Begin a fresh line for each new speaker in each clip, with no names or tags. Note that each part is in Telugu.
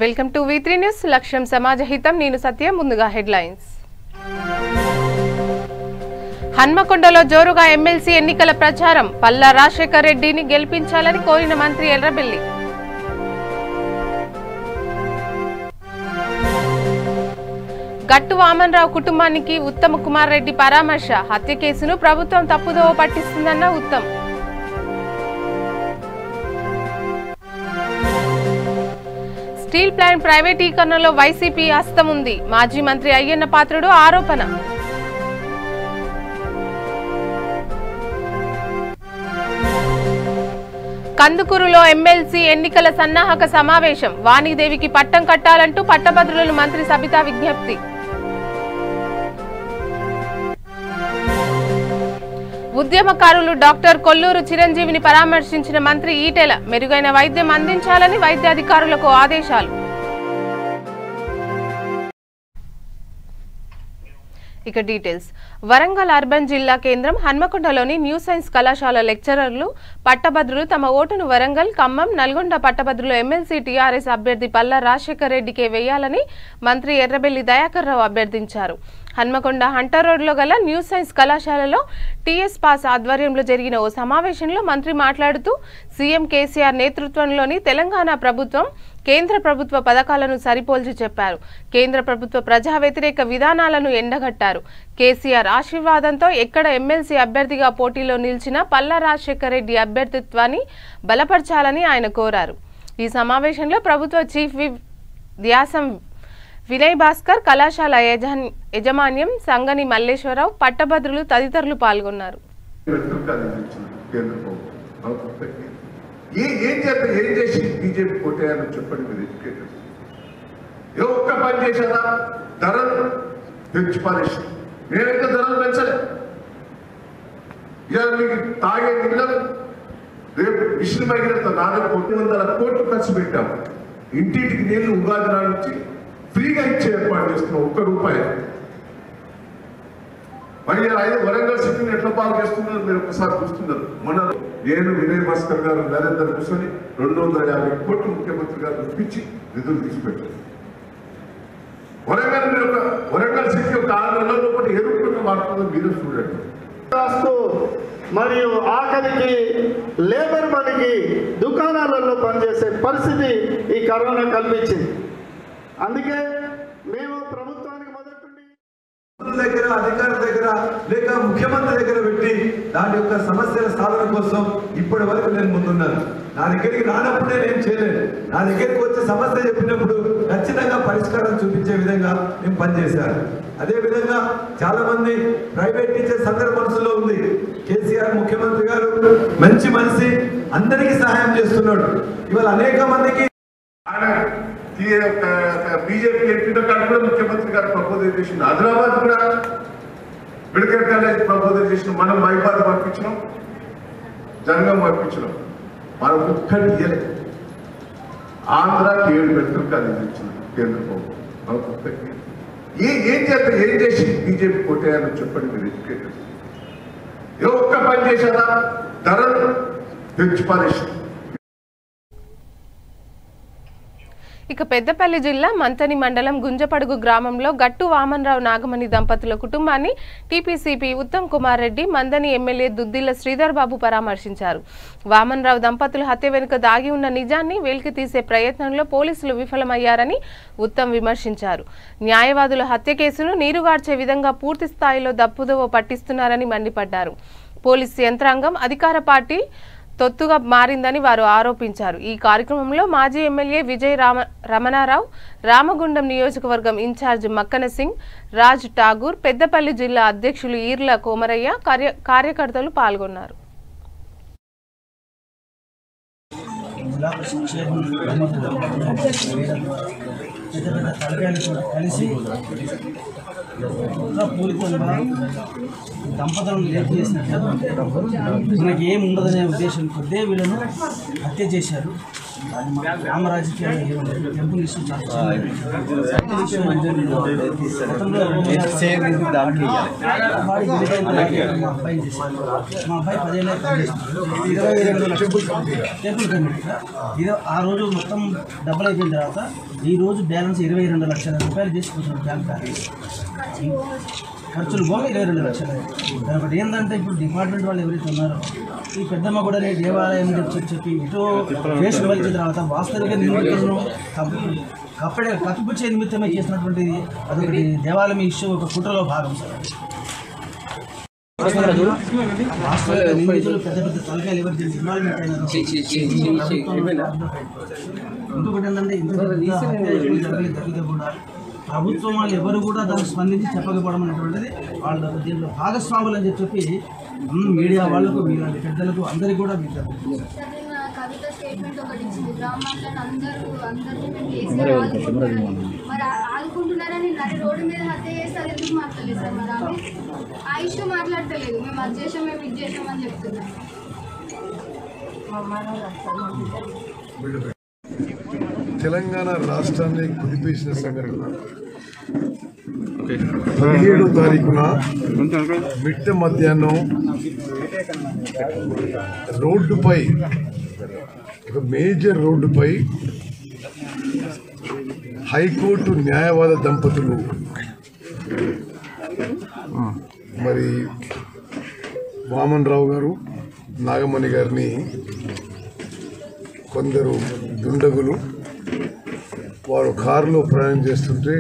Welcome to V3 news. లక్ష్యం సమాజహితం. నేను సత్య. ముందుగా హెడ్లైన్స్. హన్మకొండలో జోరుగా ఎమ్మెల్సీ ఎన్నికల ప్రచారం. పల్లా రాజశేఖర్ రెడ్డిని గెలిపించాలని కోరిన మంత్రి ఎర్రబెల్లి. గట్టు వామన్రావు కుటుంబానికి ఉత్తమ్ కుమార్ రెడ్డి పరామర్శ. హత్య కేసును ప్రభుత్వం తప్పుదోవ పట్టిస్తుందన్న ఉత్తమ్. స్టీల్ ప్లాంట్ ప్రైవేటీకరణలో వైసీపీ హస్తం ఉంది. మాజీ మంత్రి అయ్యన్న పాత్రుడు ఆరోపణ. కందుకూరులో ఎమ్మెల్సీ ఎన్నికల సన్నాహక సమావేశం. వాణిదేవికి పట్టం కట్టాలంటూ పట్టభద్రులను మంత్రి సబితా విజ్ఞప్తి. ఉద్యమకారులు డాక్టర్ కొల్లూరు చిరంజీవిని పరామర్శించిన మంత్రి ఈటెల. మెరుగైన వైద్యం అందించాలని వైద్యాధికారులకు ఆదేశాలు. ఇక డీటెయిల్స్. వరంగల్ అర్బన్ జిల్లా కేంద్రం హన్మకొండలోని న్యూ సైన్స్ కళాశాల లెక్చరర్లు పట్టభద్రులు తమ ఓటును వరంగల్, ఖమ్మం, నల్గొండ పట్టభద్రులు ఎమ్మెల్సీ టీఆర్ఎస్ అభ్యర్థి పల్లా రాజశేఖర్ రెడ్డికే వేయాలని మంత్రి ఎర్రబెల్లి దయాకర్ రావు అభ్యర్థించారు. హన్మకొండ హంటర్ రోడ్లో గల న్యూ సైన్స్ కళాశాలలో టీఎస్ పాస్ ఆధ్వర్యంలో జరిగిన ఓ సమావేశంలో మంత్రి మాట్లాడుతూ సీఎం కేసీఆర్ నేతృత్వంలోని తెలంగాణ ప్రభుత్వం కేంద్ర ప్రభుత్వ పథకాలను సరిపోల్చి చెప్పారు. కేంద్ర ప్రభుత్వ ప్రజా వ్యతిరేక విధానాలను ఎండగట్టారు. కేసీఆర్ ఆశీర్వాదంతో ఎక్కడ ఎమ్మెల్సీ అభ్యర్థిగా పోటీలో నిలిచిన పల్లా రాజశేఖర్ రెడ్డి అభ్యర్థిత్వాన్ని బలపరచాలని ఆయన కోరారు. ఈ సమావేశంలో ప్రభుత్వ చీఫ్ విప్ ధ్యాసం వినయ్ భాస్కర్, కళాశాల యజమాన్యం సంగని మల్లేశ్వరరావు, పట్టభద్రులు తదితరులు పాల్గొన్నారు.
ఏం చేసి బీజేపీ కొట్టేయాలని చెప్పండి. మీరు ఎడ్యుకేటర్స్ ఏ ఒక్క పని చేశారా? ధరలు పెంచి పారేసి నేనైతే ధరలు పెంచలే. ఇవాళ మీకు తాగే నీళ్ళను రేపు మిషన్ భగీరథ 400 కోట్లు ఖర్చు పెట్టాము. ఇంటింటికి నీళ్లు ఉగాది నాడు నుంచి ఫ్రీగా ఇచ్చే ఏర్పాటు చేస్తున్నాం. ₹1 మరి వరంగల్ సిటీని ఎట్లా పాలు చేస్తున్నారు మీరు ఒకసారి చూస్తున్నారు. మన నేను వినయ్ భాస్కర్ గారు నరేందర్ కూర్చొని 250 కోట్లు ముఖ్యమంత్రి గారు ఇప్పించి నిధులు తీసిపెట్టారు. వరంగల్ సిటీ ఒక 6 నెలల లోపల ఏ రూపంగా మారుతుందో మీరు చూడండి.
మరియు ఆఖరికి లేబర్ మనకి దుకాణాలలో పనిచేసే పరిస్థితి ఈ కరోనా కల్పించింది. అందుకే మేము ప్రభుత్వానికి
దగ్గర అధికారుల దగ్గర లేక ముఖ్యమంత్రి దగ్గర పెట్టి దాని యొక్క సమస్యల సాధన కోసం ఇప్పటి వరకు నేను ముందున్నాను. నా దగ్గరికి రానప్పుడే నేను చేయలేను. నా దగ్గరికి వచ్చే సమస్య చెప్పినప్పుడు ఖచ్చితంగా పరిష్కారం చూపించే విధంగా నేను పనిచేశాను. అదేవిధంగా చాలా మంది ప్రైవేట్ టీచర్స్ అందరి మనసులో ఉంది. కేసీఆర్ ముఖ్యమంత్రి గారు మంచి మనిషి, అందరికీ సహాయం చేస్తున్నాడు. ఇవాళ అనేక మందికి
బీజేపీ ఎంపీతో కాదు కూడా ముఖ్యమంత్రి గారు ప్రపోజల్ చేసిన. ఆదిలాబాద్ కూడా మెడికల్ కాలేజ్ ప్రపోజల్ చేసిన. మనం మైబాద్ పంపించినాం, జంగం పంపించినాం. మనం ఒక్కటి ఇయ్యలేదు. ఆంధ్రాకి 7 మెడికల్ కాలేజ్ ఇచ్చింది కేంద్ర ప్రభుత్వం. ఏం చేసి బీజేపీ కొట్టేయాలని చెప్పండి. మీరు ఎడ్యుకేటర్స్ ఏ ఒక్క పని చేశారా? ధరలు పెంచి పారేసి.
ఇక పెద్దపల్లి జిల్లా మంతని మండలం గుంజపడుగు గ్రామంలో గట్టు వామన్రావు నాగమణి దంపతుల కుటుంబాన్ని టీపీసీపీ ఉత్తమ్ కుమార్ రెడ్డి, మందని ఎమ్మెల్యే దుద్దిల్ల శ్రీధర్ బాబు పరామర్శించారు. వామన్రావు దంపతులు హత్య వెనుక దాగి ఉన్న నిజాన్ని వెలికి తీసే ప్రయత్నంలో పోలీసులు విఫలమయ్యారని ఉత్తమ్ విమర్శించారు. న్యాయవాదుల హత్య కేసును నీరుగార్చే విధంగా పూర్తి స్థాయిలో దప్పుదోవ పట్టిస్తున్నారని మండిపడ్డారు. పోలీసు యంత్రాంగం అధికార పార్టీ తొత్తుగా మారిందని వారు ఆరోపించారు. ఈ కార్యక్రమంలో మాజీ ఎమ్మెల్యే విజయ రమణారావు, రామగుండం నియోజకవర్గం ఇన్ఛార్జ్ మక్కన సింగ్, రాజ్ ఠాగూర్, పెద్దపల్లి జిల్లా అధ్యక్షులు ఈర్ల కోమరయ్య, కార్యకర్తలు పాల్గొన్నారు.
దంపతులను రేపు చేసినట్టు మనకి ఏముండదనే ఉద్దేశం కొద్దే వీళ్ళను హత్య చేశారు. గ్రామ రాజకీయాలు టెంపుల్ ఇష్యూ చాలా మా అబ్బాయి 15 టెంపుల్ కమిటీ ఆ రోజు మొత్తం డబ్బులు అయిపోయిన తర్వాత ఈ రోజు బ్యాలెన్స్ 22 లక్షల రూపాయలు చేసుకుంటున్నాం బ్యాంక్ బ్యాలెన్స్ ఖర్చులు పోగా 22 లక్షలు. కాబట్టి ఏంటంటే ఇప్పుడు డిపార్ట్మెంట్ వాళ్ళు ఎవరైతే ఉన్నారో ఈ పెద్దమ్మ కూడా దేవాలయం చెప్పి ఇటు కేసులు వచ్చిన తర్వాత వాస్తవిక నిమిత్తం కప్పిపుచ్చే నిమిత్తమే చేసినటువంటి అదొకటి దేవాలయం ఇష్యూ ఒక కుట్రలో భాగం సార్. వాస్తవిక నిందితులు పెద్ద పెద్ద తలకాయలు ఎవరు ఇన్వాల్వ్మెంట్ అయినారు. ఇంకొకటి ఏంటంటే జరిగితే కూడా ప్రభుత్వం వాళ్ళు ఎవరు కూడా దాన్ని స్పందించి చెప్పకపోవడం అనేటువంటిది వాళ్ళు దీంట్లో భాగస్వాములు అని చెప్పి మీడియా వాళ్ళకు మీలాంటి పెద్దలకు అందరికీ కూడా
కవిత స్టేట్మెంట్ ఒకటి ఇచ్చింది, బ్రాహ్మణులను మరి ఆదుకుంటున్నారని నడి రోడ్డు మీద హత్య చేస్తే అది ఎందుకు మాట్లాడలేదు సార్? మరి ఆమె ఆ ఇష్యూ మాట్లాడతలేదు, మేము అది చేసాం మేము ఇది చేసామని చెప్తున్నాం.
తెలంగాణ రాష్ట్రాన్ని కుదిపేసిన సంఘటన 17వ తారీఖున మిట్ట మధ్యాహ్నం రోడ్డుపై ఒక మేజర్ రోడ్డుపై హైకోర్టు న్యాయవాద దంపతులు మరి వామన్ రావు గారు నాగమణి గారిని కొందరు దుండగులు వారు కారులో ప్రయాణం చేస్తుంటే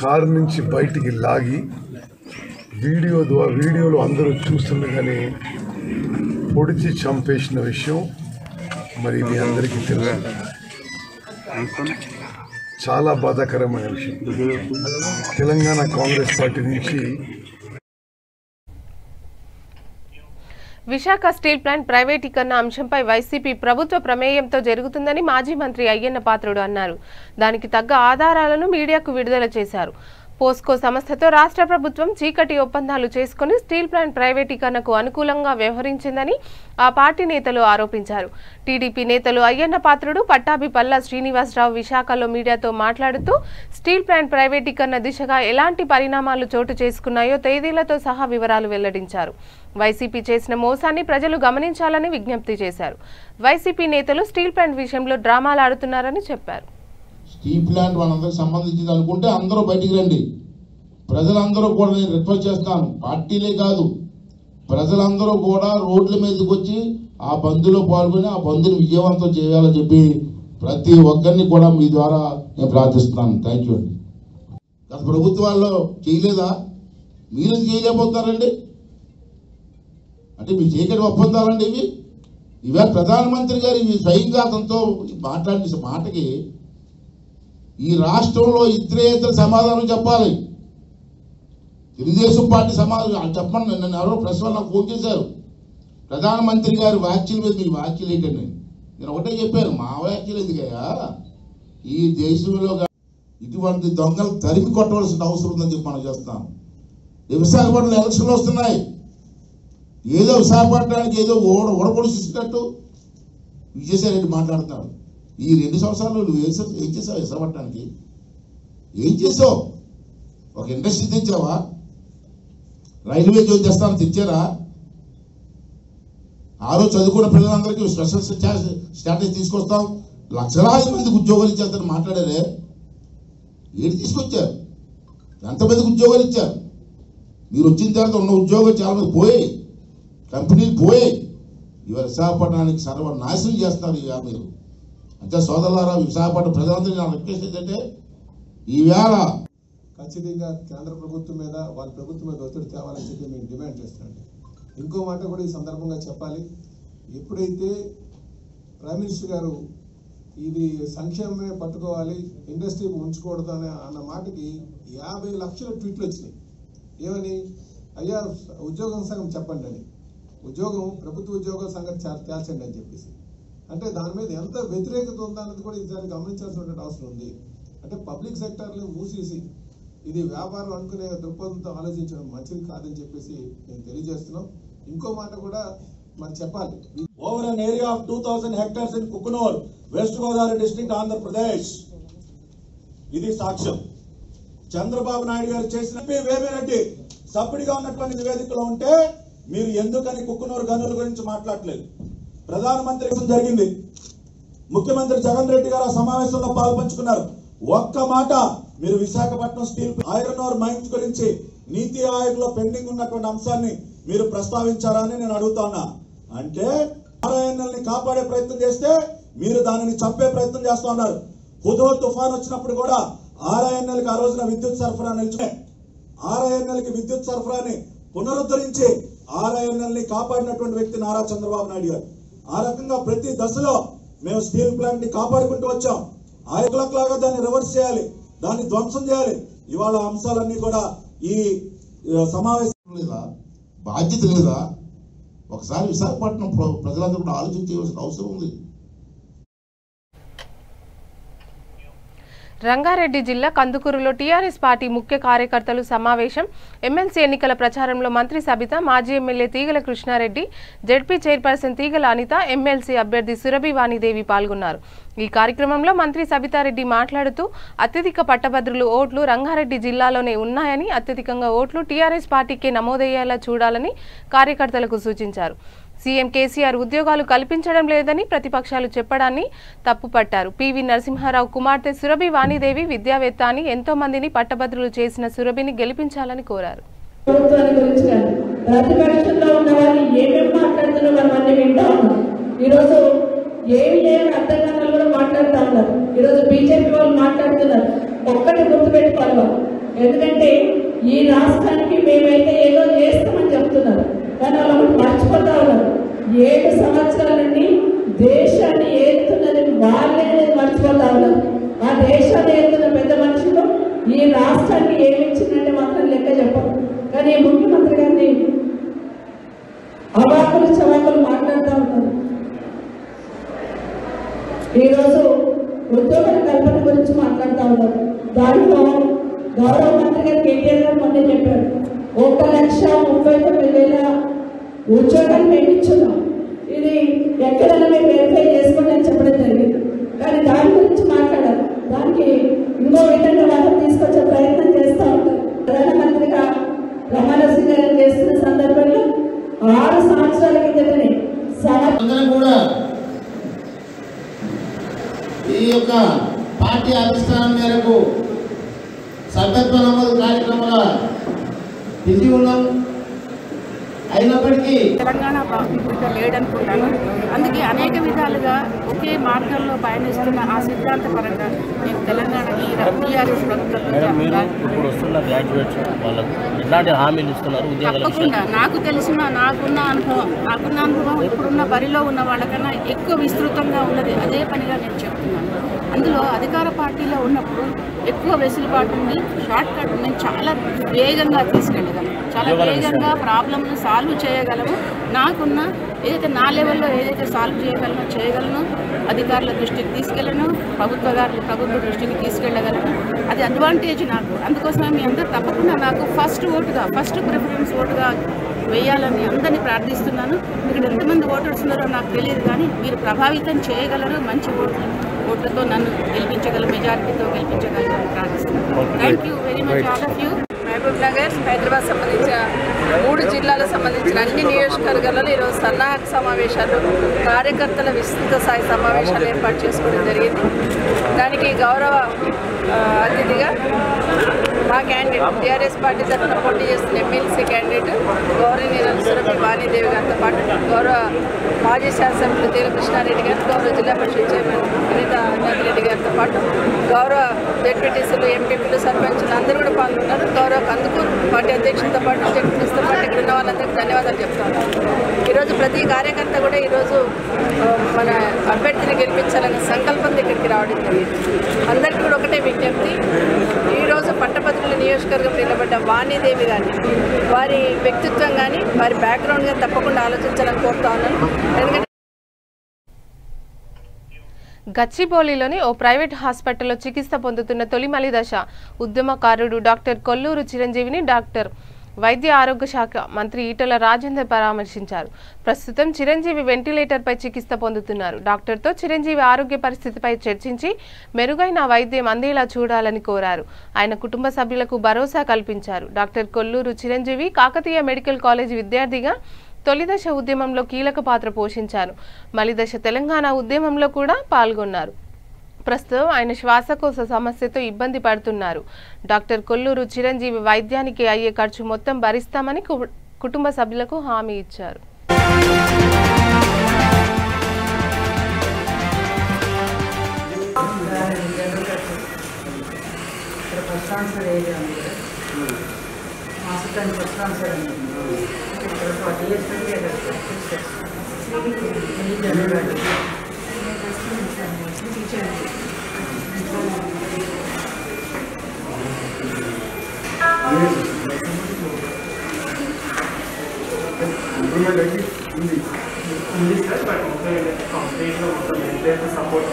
కారు నుంచి బయటికి లాగి వీడియోలో అందరూ చూస్తుండగానే పొడిచి చంపేసిన విషయం మరి మీ అందరికీ తెలుసు. చాలా బాధాకరమైన విషయం. తెలంగాణ కాంగ్రెస్ పార్టీ నుంచి
విశాఖ స్టీల్ ప్లాంట్ ప్రైవేటీకరణ అంశంపై వైసీపీ ప్రభుత్వ ప్రమేయంతో జరుగుతుందని మాజీ మంత్రి అయ్యన్న పాత్రుడు అన్నారు. దానికి తగ్గ ఆధారాలను మీడియాకు విడుదల చేశారు. పోస్కో సంస్థతో రాష్ట్ర ప్రభుత్వం చీకటి ఒప్పందాలు చేసుకుని స్టీల్ ప్లాంట్ ప్రైవేటీకరణకు అనుకూలంగా వ్యవహరించిందని ఆ పార్టీ నేతలు ఆరోపించారు. టీడీపీ నేతలు అయ్యన్న పాత్రుడు, పట్టాభి పల్లా శ్రీనివాసరావు విశాఖలో మీడియాతో మాట్లాడుతూ స్టీల్ ప్లాంట్ ప్రైవేటీకరణ దిశగా ఎలాంటి పరిణామాలు చోటు చేసుకున్నాయో తేదీలతో సహా వివరాలు వెల్లడించారు. వైసీపీ చేసిన మోసాన్ని ప్రజలు గమనించాలని విజ్ఞప్తి చేశారు. వైసీపీ నేతలు స్టీల్ ప్లాంట్ విషయంలో డ్రామాలు ఆడుతున్నారని చెప్పారు.
స్టీల్ ప్లాంట్ మనందరికి సంబంధించింది అనుకుంటే అందరూ బయటికి రండి. ప్రజలందరూ కూడా నేను రిక్వెస్ట్ చేస్తాను, పార్టీలే కాదు ప్రజలందరూ కూడా రోడ్ల మీదకి వచ్చి ఆ బంద్లో పాల్గొని ఆ బంద్ని విజయవంతం చేయాలని చెప్పి ప్రతి ఒక్కరిని కూడా మీ ద్వారా నేను ప్రార్థిస్తున్నాను. థ్యాంక్ యూ అండి. గత ప్రభుత్వాల్లో చేయలేదా? మీరు చేయలేకపోతారండి అంటే మీరు చీకటి ఒప్పందాలండి ఇవే ప్రధానమంత్రి గారు ఇవి స్వయంగా అతనితో మాట్లాడిన మాటకి ఈ రాష్ట్రంలో ఇతరేతర సమాధానం చెప్పాలి. తెలుగుదేశం పార్టీ సమాధానం చెప్పండి. నన్ను ఎవరో ప్రెస్ వాళ్ళు నాకు ఫోన్ చేశారు, ప్రధానమంత్రి గారి వ్యాఖ్యల మీద మీ వ్యాఖ్యలు ఏంటండి? నేను ఒకటే చెప్పాను, మా వ్యాఖ్యలు ఎందుకయ్యా, ఈ దేశంలో ఇటువంటి దొంగలు తరిమి కొట్టవలసిన అవసరం ఉందని చెప్పి మనం చేస్తాం. విశాఖపట్నంలో ఎలక్షన్లు వస్తున్నాయి, ఏదో విశాఖపట్నానికి ఏదో ఓడపొడిచినట్టు విజయసాయిరెడ్డి మాట్లాడుతున్నాడు. ఈ 2 సంవత్సరాలు నువ్వు ఏం చేసావు విశాఖపట్నానికి? ఏం చేసావు? ఒక ఇండస్ట్రీ తెచ్చావా? రైల్వే జోన్ తెస్తాను తెచ్చారా? ఆ రోజు చదువుకున్న పిల్లలందరికీ స్పెషల్ స్టాటస్ తీసుకొస్తాం, లక్షలాది మందికి ఉద్యోగాలు ఇచ్చేస్తారని మాట్లాడారే. ఏంటి తీసుకొచ్చారు? ఎంతమందికి ఉద్యోగాలు ఇచ్చారు? మీరు వచ్చిన తర్వాత ఉన్న ఉద్యోగాలు చాలా మంది పోయాయి, కంపెనీలు పోయాయి. ఇవాళ విశాఖపట్నానికి సర్వనాశనం చేస్తున్నారు ఇవాళ మీరు. అంటే సోదరులారా, విశాఖపట్నం ప్రజలందరికీ నా రిక్వెస్ట్ ఏంటంటే ఈవేళ
ఖచ్చితంగా కేంద్ర ప్రభుత్వం మీద వాళ్ళ ప్రభుత్వం మీద ఒత్తిడి తేవాలని చెప్పి మేము డిమాండ్ చేస్తున్నాం. ఇంకో మాట కూడా ఈ సందర్భంగా చెప్పాలి. ఎప్పుడైతే ప్రైమ్ మినిస్టర్ గారు ఇది సంక్షేమమే పట్టుకోవాలి, ఇండస్ట్రీ ఉంచకూడదు అన్న మాటకి 50 లక్షల ట్వీట్లు వచ్చినాయి. ఏమని? అయ్యా ఉద్యోగం సంగతి చెప్పండి అని, ప్రభుత్వ ఉద్యోగ సంగతి తేల్చండి అని చెప్పేసి. అంటే దాని మీద ఎంత వ్యతిరేకత ఉందన్నది కూడా ఈసారి గమనించాల్సినటువంటి అవసరం ఉంది. అంటే పబ్లిక్ సెక్టర్ని మూసేసి ఇది వ్యాపారం అనుకునే దృక్పథంతో ఆలోచించడం మంచిది కాదని చెప్పేసి నేను తెలియజేస్తున్నాం. ఇంకో మాట కూడా మరి చెప్పాలి.
over an area of 2,000 hectares in Kukunur, West Godavari district, Andhra Pradesh. ఇది సాక్ష్యం. చంద్రబాబు నాయుడు గారు చేసిన వేమిరెడ్డి సభ్యుడిగా ఉన్నటువంటి నివేదికలో ఉంటే మీరు ఎందుకని కుక్కునూరు గనుల గురించి మాట్లాడలేదు? ప్రధానమంత్రి జరిగింది, ముఖ్యమంత్రి జగన్ రెడ్డి గారు ఆ సమావేశంలో పాల్పంచుకున్నారు. ఒక్క మాట మీరు Visakhapatnam steel iron ore mines గురించి నీతి ఆయోగ్ లో పెండింగ్ ఉన్నటువంటి అంశాన్ని మీరు ప్రస్తావించారా అని నేను అడుగుతున్నా. అంటే ఆర్ఐఎన్ఎల్ని కాపాడే ప్రయత్నం చేస్తే మీరు దానిని చంపే ప్రయత్నం చేస్తూ ఉన్నారు. హుదూద్ తుఫాన్ వచ్చినప్పుడు కూడా ఆర్ఐఎన్ఎల్ కి ఆ రోజున విద్యుత్ సరఫరా నిలిచే ఆర్ఐఎన్ఎల్ కి విద్యుత్ సరఫరాని పునరుద్ధరించి ఆర్ఐఎన్ఎల్ ని కాపాడినటువంటి వ్యక్తి నారా చంద్రబాబు నాయుడు గారు. ఆ రకంగా ప్రతి దశలో మేము స్టీల్ ప్లాంట్ ని కాపాడుకుంటూ వచ్చాం. లాగా దాన్ని రివర్స్ చేయాలి, దాన్ని ధ్వంసం చేయాలి. ఇవాళ అంశాలన్నీ కూడా ఈ సమావేశం
లేదా, బాధ్యత లేదా? ఒకసారి విశాఖపట్నం ప్రజలందరూ కూడా ఆలోచించవలసిన అవసరం ఉంది.
రంగారెడ్డి జిల్లా కందుకూరులో టీఆర్ఎస్ పార్టీ ముఖ్య కార్యకర్తలు సమావేశం. ఎమ్మెల్సీ ఎన్నికల ప్రచారంలో మంత్రి సబిత, మాజీ ఎమ్మెల్యే తీగల కృష్ణారెడ్డి, జెడ్పీ చైర్పర్సన్ తీగల అనిత, ఎమ్మెల్సీ అభ్యర్థి సురభి వాణిదేవి పాల్గొన్నారు. ఈ కార్యక్రమంలో మంత్రి సబితారెడ్డి మాట్లాడుతూ అత్యధిక పట్టభద్రులు ఓట్లు రంగారెడ్డి జిల్లాలోనే ఉన్నాయని, అత్యధికంగా ఓట్లు టీఆర్ఎస్ పార్టీకే నమోదయ్యేలా చూడాలని కార్యకర్తలకు సూచించారు. సీఎం కేసీఆర్ ఉద్యోగాలు కల్పించడం లేదని ప్రతిపక్షాలు చెప్పడాన్ని తప్పుపట్టారు. పివి నరసింహారావు కుమార్తె సురభి వాణిదేవి విద్యావేత్త అని, ఎంతో మందిని పట్టభద్రులు చేసిన సురభిని గెలిపించాలని కోరారు.
ప్రతిపక్షంలో ఉన్న వాళ్ళు ఏమేమి మాట్లాడుతున్నారో మనం అన్ని వింటా ఉన్నాం. ఈరోజు ఏమి లేని అర్థం కాని కూడా మాట్లాడుతూ ఉన్నారు. ఈరోజు బీజేపీ వాళ్ళు మాట్లాడుతున్నారు. ఒక్కటి గుర్తుపెట్టుకోవాలి వాళ్ళు, ఎందుకంటే ఈ రాష్ట్రానికి మేమైతే ఏదో చేస్తామని చెప్తున్నారు, కానీ వాళ్ళు మర్చిపోతా ఉన్నారు. 7 సంవత్సరాల నుండి దేశాన్ని ఏలుతున్నది వాళ్ళే మర్చిపోతా ఉన్నారు. ఆ దేశాన్ని ఏలుతున్న పెద్ద మనుషులు ఈ రాష్ట్రానికి ఏమి ఇచ్చిందంటే మాత్రం లెక్క చెప్పరు. కానీ ముఖ్యమంత్రి గారిని అవాకులు చవాకులు మాట్లాడుతూ ఉన్నారు. ఈరోజు ఉద్యోగాల కల్పన గురించి మాట్లాడుతూ ఉన్నారు. దాంట్లో గౌరవ మంత్రి గారు కేటీఆర్ గారు మొన్నే చెప్పారు, 1,39,000 ఉద్యోగాలు మేము ఇచ్చున్నాం. ఇది ఎక్కడైనా మేము వెరిఫై చేసుకొని అని చెప్పడం జరిగింది. కానీ దాని గురించి మాట్లాడారు. దానికి ఇంకో విధంగా వాళ్ళని తీసుకొచ్చే ప్రయత్నం చేస్తూ ఉంటారు. ప్రధానమంత్రిగా రమణసింగ్ గారు చేస్తున్న సందర్భంలో 6 సంవత్సరాల కిందటనే
కూడా ఈ యొక్క పార్టీ అధిష్టానం మేరకు సభ్యత్వ నమోదు కార్యక్రమంలో బిజీ ఉన్నాం. అయినప్పటికీ
తెలంగాణ ఇక్కడ లేడనుకుంటాను. అందుకే అనేక విధాలుగా ఒకే మార్గంలో పయనిస్తున్న ఆ సిద్ధాంత పరంగా నేను తెలంగాణ ఈ టీఆర్ఎస్ ప్రభుత్వంలో తప్పకుండా నాకు తెలిసిన నాకున్న అనుభవం ఇప్పుడున్న బరిలో ఉన్న వాళ్ళకన్నా ఎక్కువ విస్తృతంగా ఉన్నది. అదే పనిగా నేను చెప్తున్నాను. అందులో అధికార పార్టీలో ఉన్నప్పుడు ఎక్కువ వెసులుబాటు ఉంది. షార్ట్ కట్ నేను చాలా వేగంగా తీసుకెళ్ళగలను, చాలా వేగంగా ప్రాబ్లమ్ను సాల్వ్ చేయగలము. నాకున్న ఏదైతే నా లెవెల్లో ఏదైతే సాల్వ్ చేయగలను అధికారుల దృష్టికి తీసుకెళ్ళను, ప్రభుత్వ దృష్టికి తీసుకెళ్ళగలను. అది అడ్వాంటేజ్ నాకు. అందుకోసమే మీ అందరూ తప్పకుండా నాకు ఫస్ట్ ప్రిఫరెన్స్ ఓటుగా వేయాలని అందరినీ ప్రార్థిస్తున్నాను. ఇక్కడ ఎంతమంది ఓటర్స్ ఉన్నారో నాకు తెలియదు, కానీ మీరు ప్రభావితం చేయగలరు. మంచి ఓట్లతో నన్ను గెలిపించగలరు, మెజారిటీతో గెలిపించగలరని ప్రార్థిస్తున్నాను. Thank you very much all of you.
Mahbubnagar, Hyderabad సంబంధించిన 3 జిల్లాలకు సంబంధించిన అన్ని నియోజకవర్గాలలో ఈరోజు సన్నాహక సమావేశాలు, కార్యకర్తల విస్తృత స్థాయి సమావేశాలు ఏర్పాటు చేసుకోవడం జరిగింది. దానికి గౌరవ అతిథిగా మా క్యాండిడేట్ టీఆర్ఎస్ పార్టీ తరఫున పోటీ చేస్తున్న ఎమ్మెల్సీ క్యాండిడేట్ గౌరవనీయులు సురభి వాణిదేవి గారితో పాటు గౌరవ మాజీ శాసనసభ్యులు తీగల కృష్ణారెడ్డి గారు, గౌరవ జిల్లా పరిషత్ చైర్మన్ అనిత రెడ్డి గారితో పాటు గౌరవ జెడ్పీటీసీలు, ఎంపీపీలు, సర్పంచులు అందరూ కూడా పాల్గొన్నారు. గౌరవ కందుకూరు పార్టీ అధ్యక్షులతో పాటు జెడ్పీటీసీతో పాటు ఇక్కడ ఉన్న వాళ్ళందరికీ ధన్యవాదాలు చెప్తాను. ఈరోజు ప్రతి కార్యకర్త కూడా ఈరోజు మన అభ్యర్థిని గెలిపించాలనే సంకల్పంతో ఇక్కడికి రావడం జరిగింది. అందరికీ కూడా ఒకటే విజ్ఞప్తి, ఈరోజు పట్టభద్రుల నియోజకవర్గం నిలబడ్డ వాణిదేవి గారిని, వారి వ్యక్తిత్వం కానీ వారి బ్యాక్గ్రౌండ్ కానీ తప్పకుండా ఆలోచించాలని కోరుతా ఉన్నాను. ఎందుకంటే
గచ్చిబౌలిలోని ఓ ప్రైవేట్ హాస్పిటల్లో చికిత్స పొందుతున్న తొలిమలి దశ ఉద్యమకారుడు డాక్టర్ కొల్లూరు చిరంజీవిని డాక్టర్ వైద్య ఆరోగ్య శాఖ మంత్రి ఈటెల రాజేందర్ పరామర్శించారు. ప్రస్తుతం చిరంజీవి వెంటిలేటర్పై చికిత్స పొందుతున్నారు. డాక్టర్తో చిరంజీవి ఆరోగ్య పరిస్థితిపై చర్చించి మెరుగైన వైద్యం అందేలా చూడాలని కోరారు. ఆయన కుటుంబ సభ్యులకు భరోసా కల్పించారు. Doctor Kolluru Chiranjeevi Kakatiya medical college విద్యార్థిగా తొలిదశ ఉద్యమంలో కీలక పాత్ర పోషించారు. మలిదశ తెలంగాణ ఉద్యమంలో కూడా పాల్గొన్నారు. ప్రస్తుతం ఆయన శ్వాసకోశ సమస్యతో ఇబ్బంది పడుతున్నారు. డాక్టర్ కొల్లూరు చిరంజీవి వైద్యానికి అయ్యే ఖర్చు మొత్తం భరిస్తామని కుటుంబ సభ్యులకు హామీ ఇచ్చారు.
ఉంది సార్, బట్ కంప్లీట్గా మొత్తం ఎంత సపోర్ట్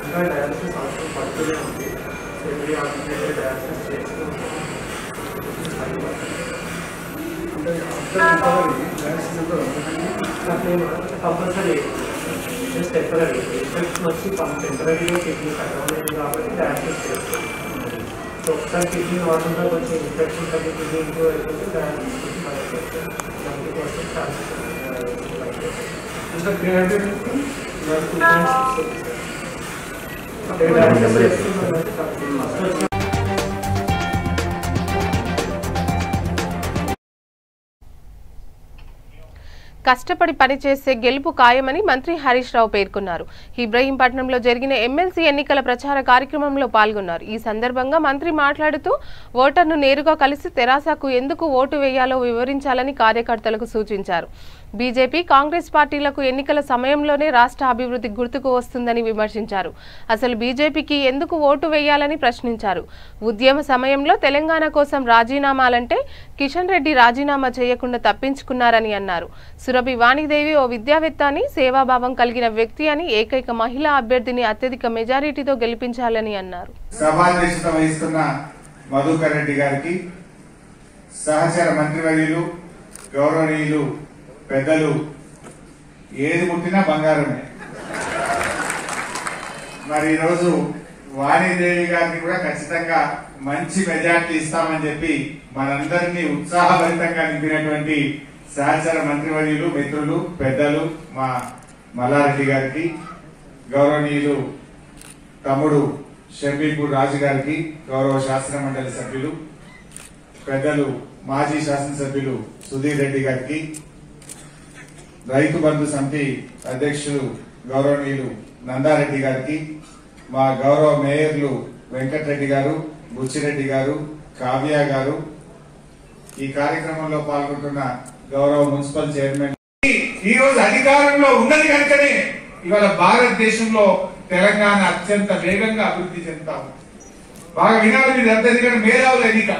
ఇంకా డయాలసిస్ అవసరం పడుతూనే ఉంది. ఎవ్రీ ఆర్టిఫిషియల్ డయాలసిస్ చేస్తూ కంపల్సరీ జస్ట్ టెంపరీ ఇన్ఫెక్షన్ వచ్చి టెంపరీగా కిడ్నీ కట్టలేదు కాబట్టి డయాలసిస్ చేస్తాం. సో ఒకసారి కిడ్నీ నార్మల్గా కొంచెం ఇన్ఫెక్షన్ తగ్గి కిడ్నీ ఇంప్రూవ్ అయిపోతే డయాలసిస్ 90% ఛాన్సెస్ ఇంకా 300 నుంచి 2.6 డయాలసిస్ చేస్తున్నాం.
కష్టపడి పనిచేస్తే గెలుపు ఖాయమని మంత్రి హరీష్ రావు పేర్కొన్నారు. ఇబ్రహీంపట్నంలో జరిగిన ఎమ్మెల్సీ ఎన్నికల ప్రచార కార్యక్రమంలో పాల్గొన్నారు. ఈ సందర్భంగా మంత్రి మాట్లాడుతూ ఓటర్ను నేరుగా కలిసి తెరాసకు ఎందుకు ఓటు వేయాలో వివరించాలని కార్యకర్తలకు సూచించారు. బీజేపీ కాంగ్రెస్ పార్టీలకు ఎన్నికల సమయంలోనే రాష్ట్ర అభివృద్ధి గుర్తుకు వస్తుందని విమర్శించారు. అసలు బీజేపీకి ఎందుకు ఓటు వేయాలని ప్రశ్నించారు. ఉద్యమ సమయంలో తెలంగాణ కోసం రాజీనామాలంటే కిషన్ రెడ్డి రాజీనామా చేయకుండా తప్పించుకున్నారని అన్నారు. సురభి వాణిదేవి ఓ విద్యావేత్త అని, సేవాభావం కలిగిన వ్యక్తి అని, ఏకైక మహిళా అభ్యర్థిని అత్యధిక మెజారిటీతో గెలిపించాలని అన్నారు.
సభాధ్యక్షత వహిస్తున్న మధుకర్ రెడ్డి గారికి, సహచర మంత్రివర్యులు, గౌరవనీయులు, పెద్దలు, ఏది ముట్టినా బంగారమే. మరి ఈరోజు వాణిదేవి గారికి కూడా ఖచ్చితంగా మంచి మెజార్టీ ఇస్తామని చెప్పి మనందరినీ ఉత్సాహభరితంగా నింపినటువంటి సహచర మంత్రివర్యులు, మిత్రులు, పెద్దలు, మా మల్లారెడ్డి గారికి, గౌరవనీయులు తమ్ముడు షర్మీపూర్ రాజు గారికి, గౌరవ శాసన మండలి సభ్యులు, పెద్దలు మాజీ శాసనసభ్యులు సుధీర్ రెడ్డి గారికి, రైతు బంధు సమితి అధ్యక్షులు గౌరవనీయులు నందారెడ్డి గారికి, మా గౌరవ మేయర్లు వెంకటరెడ్డి గారు, బుచ్చిరెడ్డి గారు, కావ్య గారు, ఈ కార్యక్రమంలో పాల్గొంటున్న గౌరవ మున్సిపల్ చైర్మన్, ఈ రోజు అధికారంలో ఉన్నది కనుకనే ఇవాళ భారతదేశంలో తెలంగాణ అత్యంత వేగంగా అభివృద్ధి చెందుతా ఉంది. బాగా వినాలి మీరు అంత, ఎందుకంటే మేధావుల ఎన్నిక.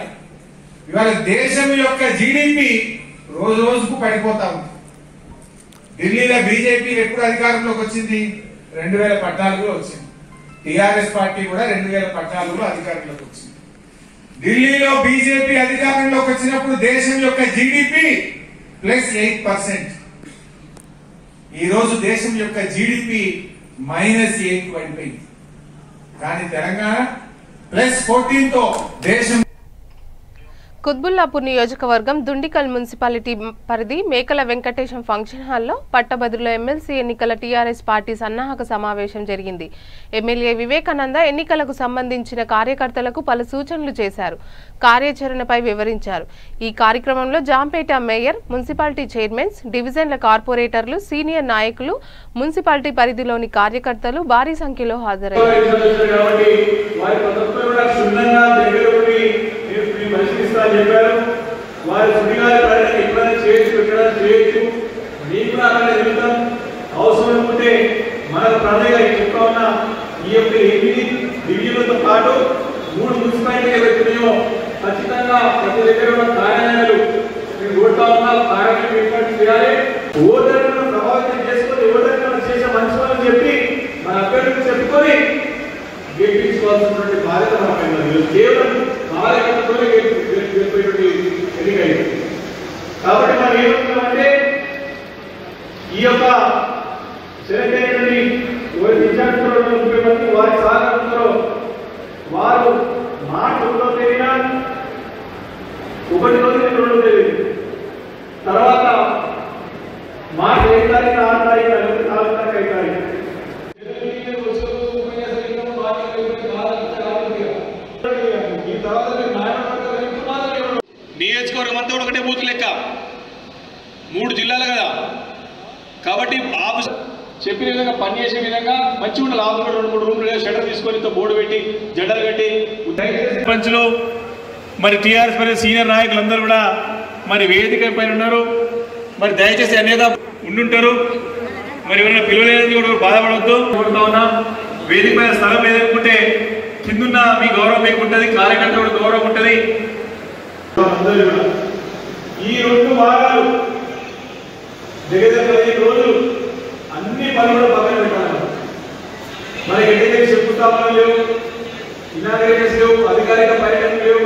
ఇవాళ దేశం యొక్క జీడిపి రోజు రోజుకు పడిపోతా ఉంది. ఢిల్లీలో బీజేపీ ఎప్పుడు అధికారంలోకి వచ్చింది? 2014లో వచ్చింది. టిఆర్ఎస్ పార్టీ కూడా 2014లో అధికారంలోకి వచ్చింది. ఢిల్లీలో బీజేపీ అధికారంలోకి వచ్చినప్పుడు దేశం యొక్క జీడిపి +8%. ఈ రోజు దేశం యొక్క జీడిపి -8 పడిపోయింది. కానీ తెలంగాణ +14తో దేశం.
కుత్బుల్లాపూర్ నియోజకవర్గం దుండికల్ మున్సిపాలిటీ పరిధి మేకల వెంకటేశం ఫంక్షన్ హాల్లో పట్టభద్రుల ఎమ్మెల్సీ ఎన్నికల టీఆర్ఎస్ పార్టీ సన్నాహక సమావేశం జరిగింది. ఎమ్మెల్యే వివేకానంద ఎన్నికలకు సంబంధించిన కార్యకర్తలకు పలు సూచనలు చేశారు. కార్యాచరణపై వివరించారు. ఈ కార్యక్రమంలో జాంపేట మేయర్, మున్సిపాలిటీ చైర్మన్స్, డివిజన్ల కార్పొరేటర్లు, సీనియర్ నాయకులు, మున్సిపాలిటీ పరిధిలోని కార్యకర్తలు భారీ సంఖ్యలో హాజరయ్యారు.
చెప్పారు వారి సుడిగాలి పడడానికి ఎప్పుడైనా చేయొచ్చు, పెట్టడానికి చేయొచ్చు. మీకు కూడా అలాగే వెళ్తాం. అవసరం ఉంటే మన ప్రణయగా చెప్తా ఉన్న ఈ యొక్క 8 డివిజన్లతో పాటు 3 మున్సిపాలిటీలు ఏవైతున్నాయో ఖచ్చితంగా ప్రతి దగ్గర ఉన్న కార్యాలయాలు మీరు ఓట్లా ఉన్న కార్యాలయం ఏర్పాటు చేయాలి. ఓటర్లను ప్రభావితం చేసుకొని ఓటర్లను చేసే మంచి వాళ్ళని చెప్పి మన అభ్యర్థులకు చెప్పుకొని గెలిపించుకోవాలి. గెలిపించుకోవాల్సినటువంటి బాధ్యత మనపైన కేవలం కార్యకర్తలతోనే గెలిపేటువంటి ఎన్నిక అయింది. కాబట్టి మనం ఏమంటున్నామంటే ఈ యొక్క సెలెక్ట్ అయినటువంటి విద్యార్థులు 30 మంది వారి సహకారంతో వారు మార్చి 1వ తేదీన 1 రోజు 2వ తేదీ తర్వాత మార్చి 5 తారీఖు 6 తారీఖు 4 తారీఖు 5 తారీఖు నియోజకవర్గం అంతా ఒకటే బూత్ లెక్క 3 జిల్లాలు కదా. కాబట్టి చెప్పిన విధంగా పనిచేసే విధంగా మంచిగా ఉండాలి. ఆఫీస్ 2-3 రూమ్లు షటర్ తీసుకొని బోర్డు పెట్టి జెండాలు కట్టి పంచులు మరి టీఆర్ఎస్ మరి సీనియర్ నాయకులందరూ కూడా మరి వేదిక పైన ఉన్నారు. మరి దయచేసి అనేక ఉండుంటారు. మరి ఎవరైనా పిలవలేదని కూడా బాధపడవద్దు. కోరుతా ఉన్నా వేదిక పైన స్థలం ఏదనుకుంటే కిందున్న మీ గౌరవం మీకు ఉంటుంది, కార్యకర్త కూడా గౌరవం ఉంటుంది. ఈ 2 వారాలు దగ్గర 15 రోజులు అన్ని పనులు పక్కన పెట్టాలి. మనకి ఎన్నికలు శంకుస్థాపనలు లేవు, ఇనాగ్రేషన్స్ లేవు, అధికారిక పర్యటనలు లేవు,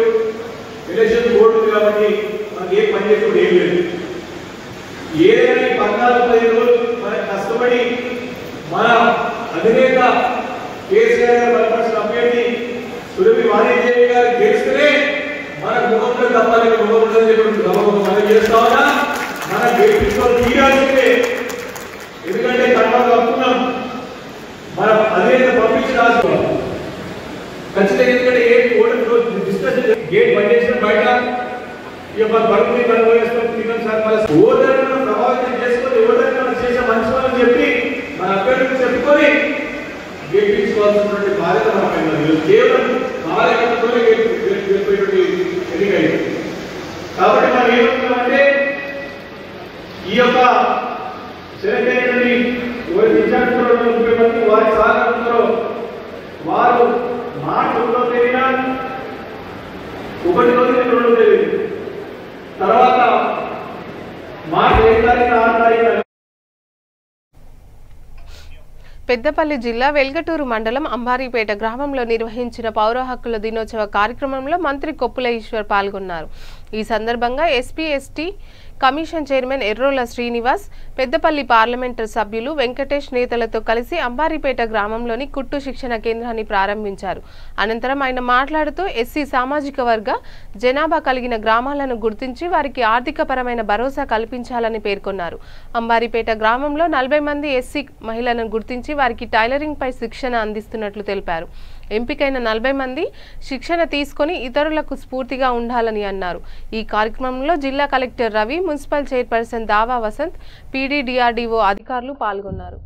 ఎలక్షన్ బోర్డు ఉంది. కాబట్టి మనకి ఏ పని చేసేది ఏం లేదు. ఏదైనా 14-15 రోజులు మనకి కష్టపడి మన అధినేత కేసీఆర్ గారు బలపరిచిన అభ్యర్థి సురభి వాణిజ్య గారు గెలిస్తేనే మనకు ముఖంలో తప్పాలి, ముఖం ఉంటుందని చెప్పి మనం చేస్తా ఉన్నా. మనం గెలిపించుకొని తీరాల్సిందే. ఎందుకంటే కర్మలు అనుకున్నాం మన అధినేత పంపించిన ఖచ్చితంగా. ఎందుకంటే ఏ డిస్కషన్ గేట్ బంద్ చేసిన బయట ఇక మన బరువుని మనం వేస్తాం తిన్నాం సార్. మన ఓటర్లను ప్రభావితం చేసుకొని ఓటర్లను చేసే మంచి వాళ్ళని చెప్పి మన అభ్యర్థులకు చెప్పుకొని గెలిపించుకోవాల్సినటువంటి బాధ్యత మనపైన కేవలం కార్యకర్తతోనే గెలిపేటువంటి ఎన్నిక అయింది. కాబట్టి మనం ఏమంటున్నామంటే ఈ యొక్క సెలెక్ట్ అయినటువంటి విద్యార్థులు 30 మంది వారి సహకారంతో వారు మార్చి 1వ తేదీన 1 రోజు 2వ తేదీ తర్వాత మార్చి 5 తారీఖు 6 తారీఖు.
పెద్దపల్లి జిల్లా వెల్గటూరు మండలం అంబారీపేట గ్రామంలో నిర్వహించిన పౌర హక్కుల దినోత్సవ కార్యక్రమంలో మంత్రి కొప్పుల ఈశ్వర్ పాల్గొన్నారు. ఈ సందర్భంగా SP ST commission chairman Errolla Srinivas, Peddapalli parliament సభ్యులు వెంకటేష్ నేతలతో కలిసి అంబారీపేట గ్రామంలోని కుట్టు శిక్షణ కేంద్రాన్ని ప్రారంభించారు. అనంతరం ఆయన మాట్లాడుతూ ఎస్సీ సామాజిక వర్గ జనాభా కలిగిన గ్రామాలను గుర్తించి వారికి ఆర్థికపరమైన భరోసా కల్పించాలని పేర్కొన్నారు. అంబారీపేట గ్రామంలో 40 మంది ఎస్సీ మహిళలను గుర్తించి వారికి టైలరింగ్ పై శిక్షణ అందిస్తున్నట్లు తెలిపారు. ఎంపికైన 40 మంది శిక్షణ తీసుకొని ఇతరులకు స్ఫూర్తిగా ఉండాలని అన్నారు. ఈ కార్యక్రమంలో జిల్లా కలెక్టర్ రవి, మున్సిపల్ చైర్పర్సన్ దావా వసంత్, పీడీడీఆర్డీఓ అధికారులు పాల్గొన్నారు.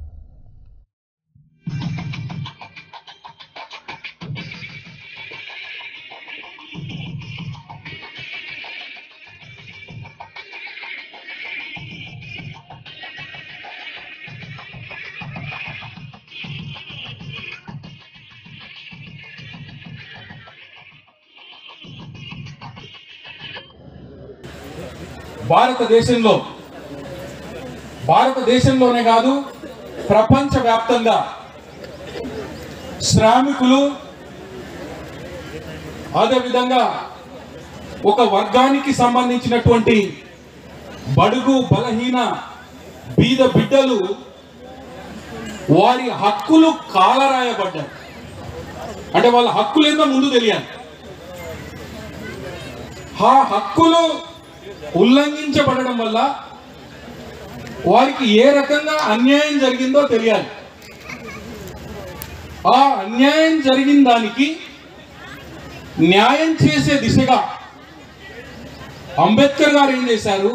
భారతదేశంలోనే కాదు ప్రపంచవ్యాప్తంగా శ్రామికులు అదేవిధంగా ఒక వర్గానికి సంబంధించినటువంటి బడుగు బలహీన బీద బిడ్డలు వారి హక్కులు కాలరాయబడ్డాయి. అంటే వాళ్ళ హక్కులు ఏందో ముందు తెలియాలి. ఆ హక్కులు ఉల్లంఘించబడడం వల్ల వారికి ఏ రకంగా అన్యాయం జరిగిందో తెలియాలి. ఆ అన్యాయం జరిగిన దానికి న్యాయం చేసే దిశగా అంబేద్కర్ గారు ఏం చేశారు,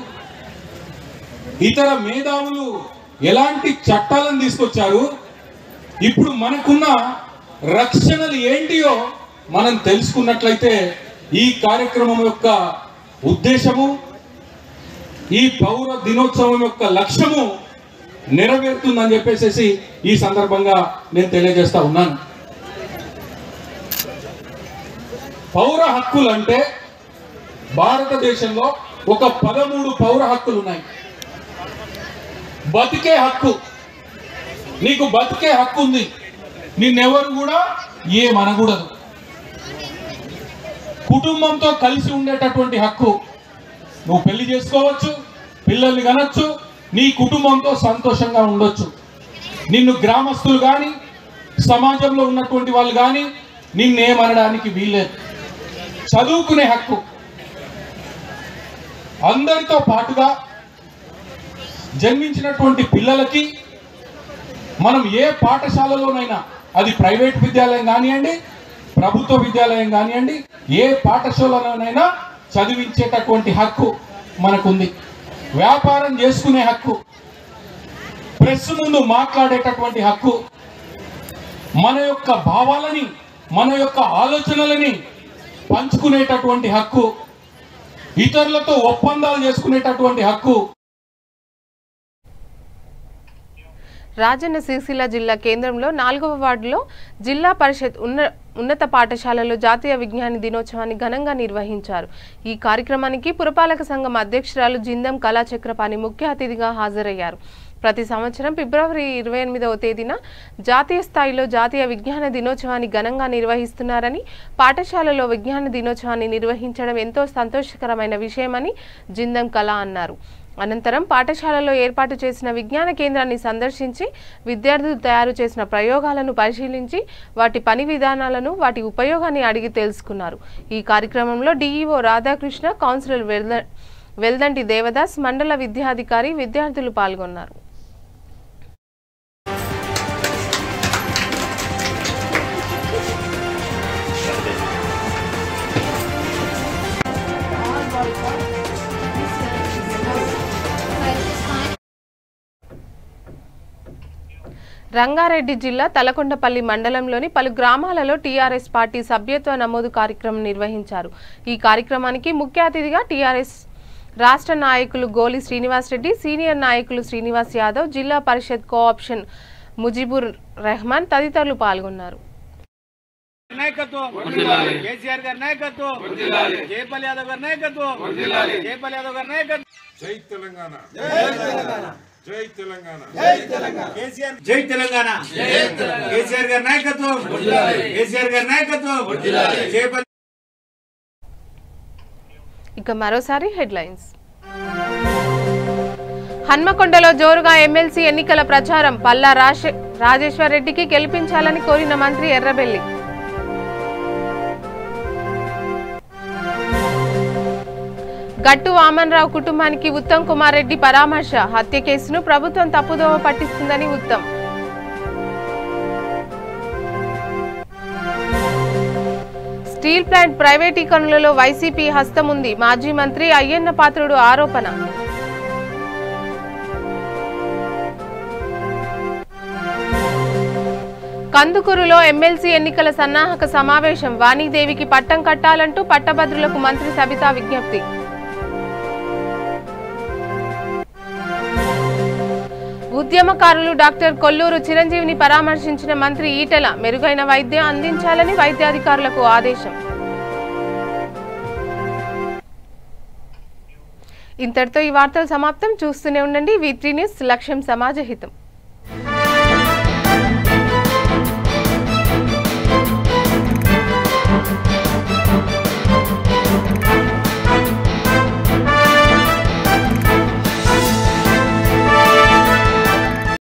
ఇతర మేధావులు ఎలాంటి చట్టాలను తీసుకొచ్చారు, ఇప్పుడు మనకున్న రక్షణలు ఏంటియో మనం తెలుసుకున్నట్లయితే ఈ కార్యక్రమం యొక్క ఉద్దేశము, ఈ పౌర దినోత్సవం యొక్క లక్ష్యము నెరవేరుతుందని చెప్పేసి ఈ సందర్భంగా నేను తెలియజేస్తా ఉన్నాను. పౌర హక్కులు అంటే భారతదేశంలో ఒక 13 పౌర హక్కులు ఉన్నాయి. బతికే హక్కు, నీకు బతికే హక్కు ఉంది. నిన్నెవరు కూడా ఏమనకూడదు. కుటుంబంతో కలిసి ఉండేటటువంటి హక్కు. నువ్వు పెళ్లి చేసుకోవచ్చు, పిల్లల్ని కనొచ్చు, నీ కుటుంబంతో సంతోషంగా ఉండొచ్చు. నిన్ను గ్రామస్తులు కానీ సమాజంలో ఉన్నటువంటి వాళ్ళు కానీ నిన్నేమనడానికి వీల్లేదు. చదువుకునే హక్కు. అందరితో పాటుగా జన్మించినటువంటి పిల్లలకి మనం ఏ పాఠశాలలోనైనా, అది ప్రైవేట్ విద్యాలయం కానివ్వండి, ప్రభుత్వ విద్యాలయం కానివ్వండి, ఏ పాఠశాలలోనైనా చదివించేటటువంటి హక్కు మనకుంది. వ్యాపారం చేసుకునే హక్కు, ప్రెస్ ముందు మాట్లాడేటటువంటి హక్కు, మన యొక్క భావాలని, మన యొక్క ఆలోచనలని పంచుకునేటటువంటి హక్కు, ఇతరులతో ఒప్పందాలు చేసుకునేటటువంటి హక్కు.
రాజన్న సిరిసిల్ల జిల్లా కేంద్రంలో 4వ వార్డులో జిల్లా పరిషత్ ఉన్నత పాఠశాలలో జాతీయ విజ్ఞాన దినోత్సవాన్ని ఘనంగా నిర్వహించారు. ఈ కార్యక్రమానికి పురపాలక సంఘం అధ్యక్షురాలు జిందం కళాచక్రపాణి ముఖ్య అతిథిగా హాజరయ్యారు. ప్రతి సంవత్సరం ఫిబ్రవరి 28వ తేదీన జాతీయ స్థాయిలో జాతీయ విజ్ఞాన దినోత్సవాన్ని ఘనంగా నిర్వహిస్తున్నారని, పాఠశాలలో విజ్ఞాన దినోత్సవాన్ని నిర్వహించడం ఎంతో సంతోషకరమైన విషయమని జిందం కళ అన్నారు. అనంతరం పాఠశాలలో ఏర్పాటు చేసిన విజ్ఞాన కేంద్రాన్ని సందర్శించి విద్యార్థులు తయారు చేసిన ప్రయోగాలను పరిశీలించి వాటి పని విధానాలను, వాటి ఉపయోగాన్ని అడిగి తెలుసుకున్నారు. ఈ కార్యక్రమంలో డిఈఓ రాధాకృష్ణ, కౌన్సిలర్ వెల్దంటి దేవదాస్, మండల విద్యాధికారి, విద్యార్థులు పాల్గొన్నారు. రంగారెడ్డి జిల్లా తలకొండపల్లి మండలంలోని పలు గ్రామాలలో టీఆర్ఎస్ పార్టీ సభ్యత్వ నమోదు కార్యక్రమం నిర్వహించారు. ఈ కార్యక్రమానికి ముఖ్య అతిథిగా టీఆర్ఎస్ రాష్ట్ర నాయకులు గోలి శ్రీనివాస్ రెడ్డి, సీనియర్ నాయకులు శ్రీనివాస్ యాదవ్, జిల్లా పరిషత్ కోఆప్షన్ ముజిబుర్ రెహమాన్ తదితరులు పాల్గొన్నారు.
జై తెలంగాణ, కేసీఆర్ జై తెలంగాణ, కేసీఆర్ గారి నాయకత్వం, కేసీఆర్ గారి నాయకత్వం.
ఇక మరోసారి హెడ్లైన్స్. హన్మకొండలో జోరుగా ఎమ్మెల్సీ ఎన్నికల ప్రచారం. పల్లా రాజేశ్వర్ రెడ్డికి గెలిపించాలని కోరిన మంత్రి ఎర్రబెల్లి. గట్టు వామన్రావు కుటుంబానికి ఉత్తమ్ కుమార్ రెడ్డి పరామర్శ. హత్య కేసును ప్రభుత్వం తప్పుదోవ పట్టిస్తుందని ఉత్తమ్. స్టీల్ ప్లాంట్ ప్రైవేటీకరణలో వైసీపీ హస్తం ఉంది. మాజీ మంత్రి అయ్యన్న పాత్రుడు ఆరోపణ. కందుకూరులో ఎమ్మెల్సీ ఎన్నికల సన్నాహక సమావేశం. వాణీదేవికి పట్టం కట్టాలంటూ పట్టభద్రులకు మంత్రి సబితా విజ్ఞప్తి. ఉద్యమకారులు డాక్టర్ కొల్లూరు చిరంజీవిని పరామర్శించిన మంత్రి ఈటెల. మెరుగైన వైద్యం అందించాలని వైద్యాధికారులకు ఆదేశం. ఇంతటితో ఈ వార్తలు సమాప్తం. చూస్తూనే ఉండండి V3 న్యూస్. లక్ష్యం సమాజహితం.